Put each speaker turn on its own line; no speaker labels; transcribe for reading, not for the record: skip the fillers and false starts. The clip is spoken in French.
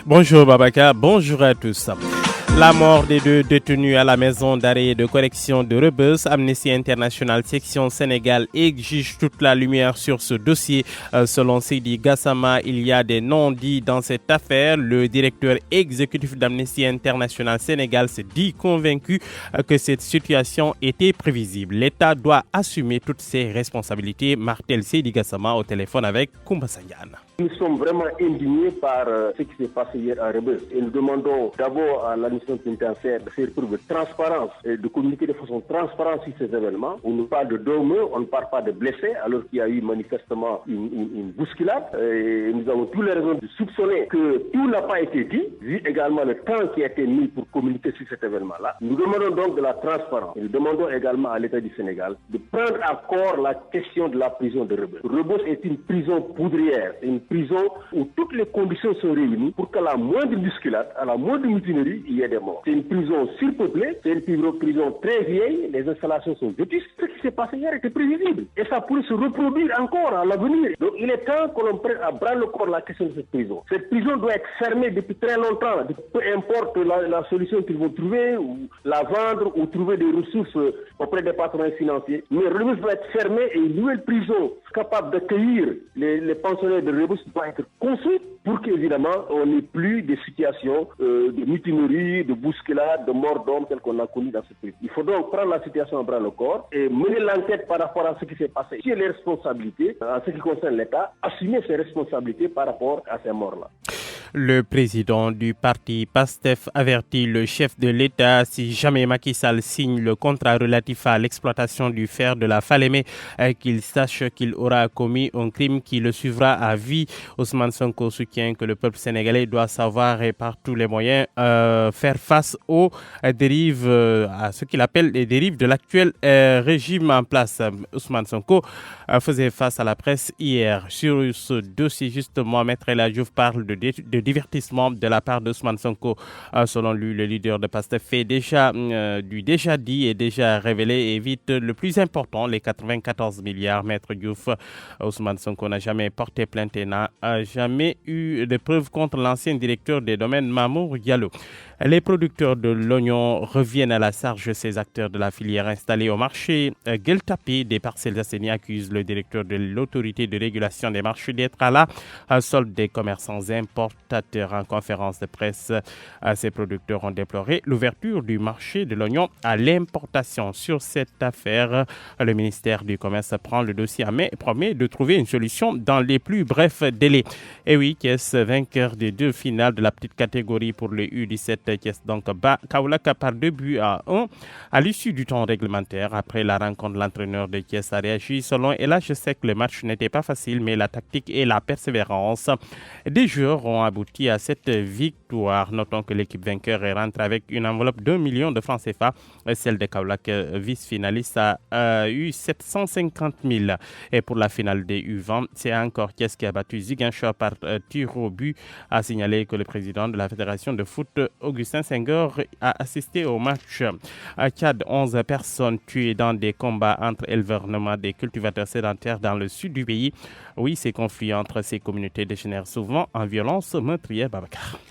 Bonjour Babacar, bonjour à tous. La mort des deux détenus à la maison d'arrêt et de correction de Rebeuss, Amnesty International section Sénégal exige toute la lumière sur ce dossier. Selon Sidi Gassama, il y a des non-dits dans cette affaire. Le directeur exécutif d'Amnesty International Sénégal s'est dit convaincu que cette situation était prévisible. L'État doit assumer toutes ses responsabilités. Martel Sidi Gassama au téléphone avec Koumba Sandiane.
Nous sommes vraiment indignés par ce qui s'est passé hier à Rebeuss. Et nous demandons d'abord à l'administration pénitentiaire de faire preuve de transparence et de communiquer de façon transparente sur ces événements. On nous parle de dormeurs, on ne parle pas de blessés, alors qu'il y a eu manifestement une bousculade. Et nous avons toutes les raisons de soupçonner que tout n'a pas été dit, vu également le temps qui a été mis pour communiquer sur cet événement-là. Nous demandons donc de la transparence. Et nous demandons également à l'État du Sénégal de prendre à corps la question de la prison de Rebeuss. Rebeuss est une prison poudrière, une prison où toutes les conditions sont réunies pour qu'à la moindre bousculade, à la moindre mutinerie, il y ait des morts. C'est une prison surpeuplée, c'est une prison très vieille, les installations sont vétustes. Ce qui s'est passé hier était prévisible et ça pourrait se reproduire encore à l'avenir. Donc il est temps que l'on prenne à bras le corps la question de cette prison. Cette prison doit être fermée depuis très longtemps, peu importe la solution qu'ils vont trouver, ou la vendre, ou trouver des ressources auprès des partenaires financiers. Mais Rebeuss doit être fermée et une nouvelle prison capable d'accueillir les pensionnaires de Rebeuss doit être construite pour qu'évidemment on n'ait plus des situations de mutinerie, de bousculade, de mort d'hommes telles qu'on a connues dans ce pays. Il faut donc prendre la situation à bras le corps et mener l'enquête par rapport à ce qui s'est passé. Sur les responsabilités, en ce qui concerne l'État, assumer ses responsabilités par rapport à ces morts-là.
Le président du parti PASTEF avertit le chef de l'État si jamais Macky Sall signe le contrat relatif à l'exploitation du fer de la Falémé, qu'il sache qu'il aura commis un crime qui le suivra à vie. Ousmane Sonko soutient que le peuple sénégalais doit savoir et par tous les moyens faire face aux dérives, à ce qu'il appelle les dérives de l'actuel régime en place. Ousmane Sonko faisait face à la presse hier sur ce dossier. Justement, Maître El Hadji Diouf parle de divertissement de la part d'Ousmane Sonko. Selon lui, le leader de PASTEF fait déjà dit et déjà révélé et évite le plus important, les 94 milliards. Maître Diouf, Ousmane Sonko n'a jamais porté plainte et n'a jamais eu de preuves contre l'ancien directeur des domaines Mamour Diallo. Les producteurs de l'oignon reviennent à la charge. Ces acteurs de la filière installés au marché Gueule Tapée des Parcelles Assainies accusent le directeur de l'autorité de régulation des marchés d'être à la solde des commerçants importateurs. En conférence de presse, ces producteurs ont déploré l'ouverture du marché de l'oignon à l'importation. Sur cette affaire, le ministère du Commerce prend le dossier à main et promet de trouver une solution dans les plus brefs délais. Et oui, Thiès, vainqueur des deux finales de la petite catégorie pour le U17, Thiès donc bat Kaolack par 2-1 à l'issue du temps réglementaire. Après la rencontre, l'entraîneur de Thiès a réagi. Selon Ella, je sais que le match n'était pas facile, mais la tactique et la persévérance des joueurs ont abouti à cette victoire. Notons que l'équipe vainqueur rentre avec une enveloppe d'1 million de francs CFA. Celle de Kaolack, vice-finaliste, a eu 750 000. Et pour la finale des U20, c'est encore Thiès qui a battu Ziguinchor par tir au but. A signalé que le président de la Fédération de foot, Augustin Senghor, a assisté au match. À Tchad, 11 personnes tuées dans des combats entre éleveurs nomades et cultivateurs sédentaires dans le sud du pays. Oui, ces conflits entre ces communautés dégénèrent souvent en violence meurtrière. Babacar.